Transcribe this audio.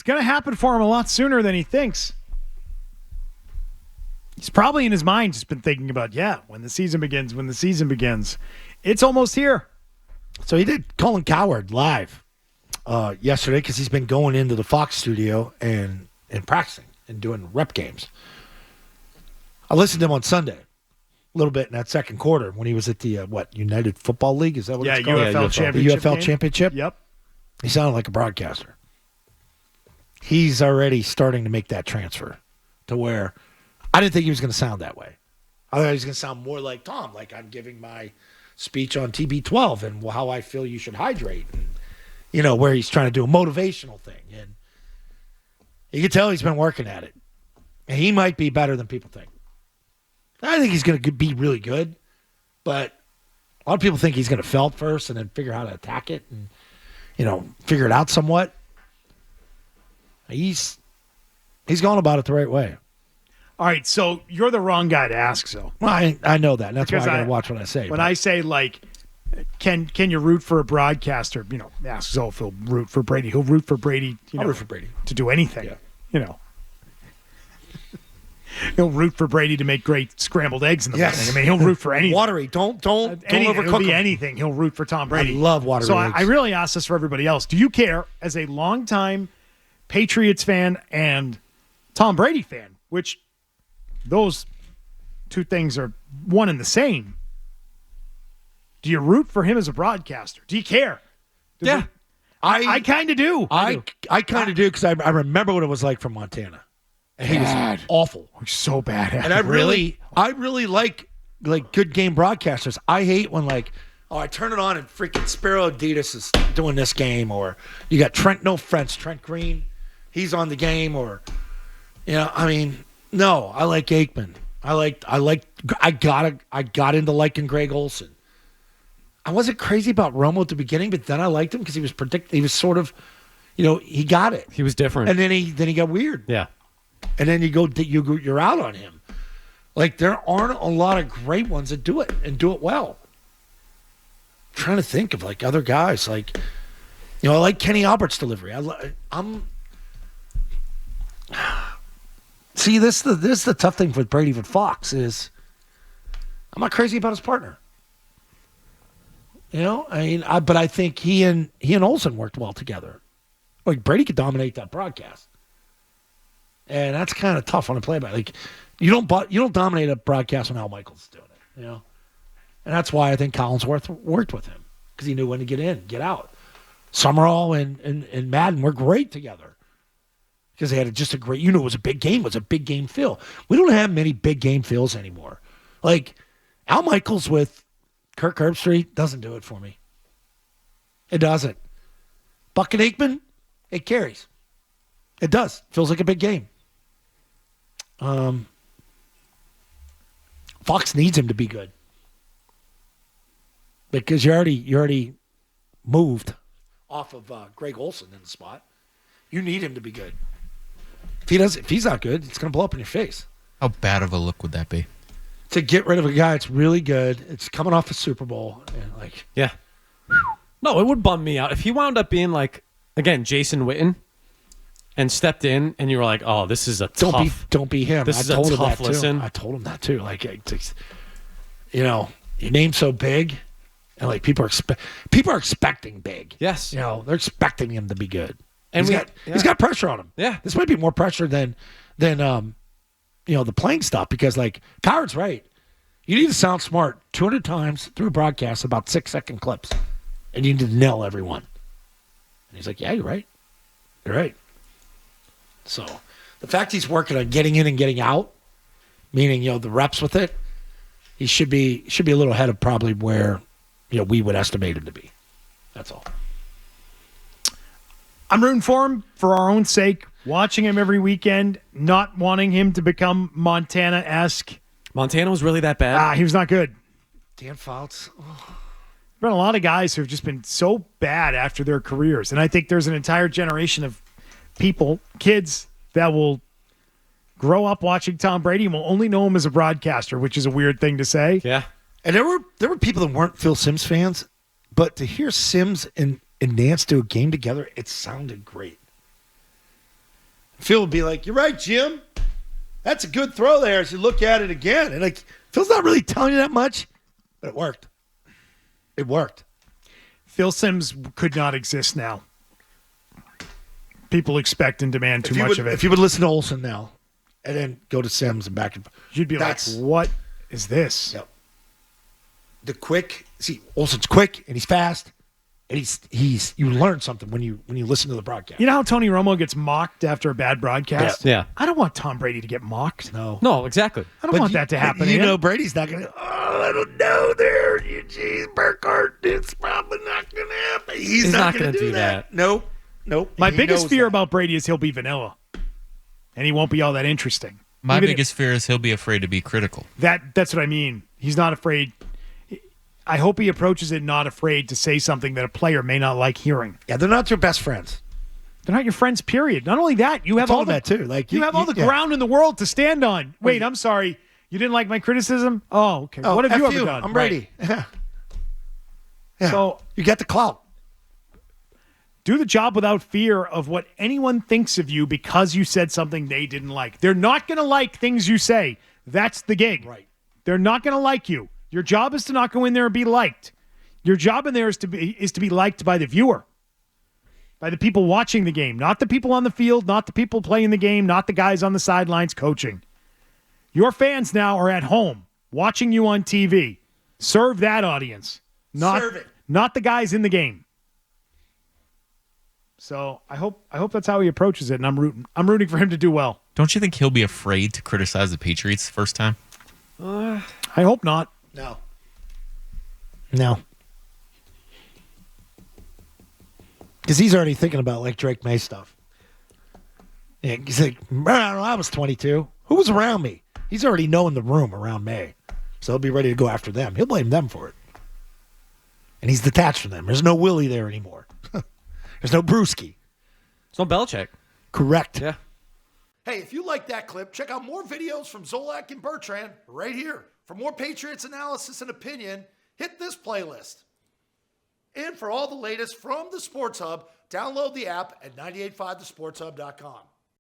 going to happen for him a lot sooner than he thinks. He's probably in his mind just been thinking about, when the season begins. It's almost here. So he did Colin Cowherd live yesterday because he's been going into the Fox studio and practicing and doing rep games. I listened to him on Sunday a little bit in that second quarter when he was at the, United Football League? Is that what it's called? UFL Championship. The UFL Championship? Yep. He sounded like a broadcaster. He's already starting to make that transfer to where I didn't think he was going to sound that way. I thought he was going to sound more like Tom, like I'm giving my speech on TB12 and how I feel you should hydrate. And, where he's trying to do a motivational thing. And you can tell he's been working at it. And he might be better than people think. I think he's going to be really good. But a lot of people think he's going to fail first and then figure out how to attack it and, figure it out somewhat. He's going about it the right way. All right, so you're the wrong guy to ask, so. Well, I know that. And that's because why I got to watch what I say. When I say, can you root for a broadcaster? Ask Zoe if he'll root for Brady. He'll root for Brady, I'll root for Brady. to do anything. Yeah. He'll root for Brady to make great scrambled eggs in the morning. I mean, he'll root for anything. Watery. Don't overcook It'll be him. anything. He'll root for Tom Brady. I love watery eggs. So I really ask this for everybody else. Do you care, as a longtime Patriots fan and Tom Brady fan, which those two things are one and the same, do you root for him as a broadcaster? Do you care? I kind of do. I kind of do because I remember what it was like from Montana. And he was awful. He's so bad at it. And I really like good game broadcasters. I hate when I turn it on and freaking Spiro Adidas is doing this game, or you got Trent Green, he's on the game, or no, I like Aikman. I got into liking Greg Olson. I wasn't crazy about Romo at the beginning, but then I liked him because he was he was sort of, he got it. He was different. And then he got weird. Yeah. And then you're out on him. There aren't a lot of great ones that do it and do it well. I'm trying to think of other guys. I like Kenny Albert's delivery. See, this is the tough thing with Brady with Fox is I'm not crazy about his partner. But I think he and Olsen worked well together. Brady could dominate that broadcast. And that's kind of tough on a play-by. You don't dominate a broadcast when Al Michaels is doing it, And that's why I think Collinsworth worked with him, because he knew when to get in, get out. Summerall and Madden were great together because they had just a great, it was a big game. It was a big game feel. We don't have many big game feels anymore. Al Michaels with Kirk Herbstreit doesn't do it for me. It doesn't. Buck and Aikman, it carries. It does. Feels like a big game. Fox needs him to be good because you already moved off of Greg Olson in the spot. You need him to be good. If he's not good, it's going to blow up in your face. How bad of a look would that be? To get rid of a guy that's really good, it's coming off a Super Bowl, and yeah. No, it would bum me out if he wound up being again, Jason Witten. And stepped in, and you were like, "Oh, this is a tough. Don't be him." This is a tough listen. I told him that too. Your name's so big, and people are expecting big. Yes, they're expecting him to be good. And he's got pressure on him. Yeah, this might be more pressure than the playing stuff because Coward's right. You need to sound smart 200 times through a broadcast, about 6-second clips, and you need to nail everyone. And he's like, "Yeah, you're right. You're right." So the fact he's working on getting in and getting out, meaning the reps with it, he should be a little ahead of probably where we would estimate him to be. That's all. I'm rooting for him for our own sake, watching him every weekend, not wanting him to become Montana-esque. Montana was really that bad? He was not good. Dan Fouts. Oh. There's been a lot of guys who have just been so bad after their careers, and I think there's an entire generation of kids that will grow up watching Tom Brady and will only know him as a broadcaster, which is a weird thing to say. Yeah. And there were people that weren't Phil Simms fans, but to hear Simms and Nance do a game together, it sounded great. Phil would be like, "You're right, Jim. That's a good throw there." As you look at it again, and like Phil's not really telling you that much, but it worked. It worked. Phil Simms could not exist now. People expect and demand too much of it. If you would listen to Olsen now, and then go to Sims and back and forth, you'd be like, "What is this?" Yep. The quick. See, Olsen's quick and he's fast, and he's. You learn something when you listen to the broadcast. You know how Tony Romo gets mocked after a bad broadcast? Yeah. I don't want Tom Brady to get mocked. No, exactly. I don't want that to happen. You know, Brady's not going to. Oh, I don't know. There, Eugene Burkhardt. It's probably not going to happen. He's not going to do that. Nope. My He biggest knows fear that. about Brady is he'll be vanilla, and he won't be all that interesting. My Even biggest fear is he'll be afraid to be critical. That's what I mean. He's not afraid. I hope he approaches it not afraid to say something that a player may not like hearing. Yeah, they're not your best friends. They're not your friends, period. Not only that, you have all that too. Like you have all the ground in the world to stand on. Wait, I'm sorry. You didn't like my criticism? Oh, okay. Oh, what have F you ever done? I'm Brady. Yeah. So you get the clout. do the job without fear of what anyone thinks of you because you said something they didn't like. They're not going to like things you say. That's the gig. Right. They're not going to like you. Your job is to not go in there and be liked. Your job in there is to be liked by the viewer, by the people watching the game, not the people on the field, not the people playing the game, not the guys on the sidelines coaching. Your fans now are at home watching you on TV. Serve that audience, not the guys in the game. So I hope that's how he approaches it, and I'm rooting for him to do well. Don't you think he'll be afraid to criticize the Patriots the first time? I hope not. No. Because he's already thinking about like Drake May stuff. Yeah, he's like, I was 22. Who was around me? He's already knowing the room around May. So he'll be ready to go after them. He'll blame them for it. And he's detached from them. There's no Willie there anymore. There's no Brewski. It's no Belichick. Correct. Yeah. Hey, if you like that clip, check out more videos from Zolak and Bertrand right here. For more Patriots analysis and opinion, hit this playlist. And for all the latest from the Sports Hub, download the app at 985thesportshub.com.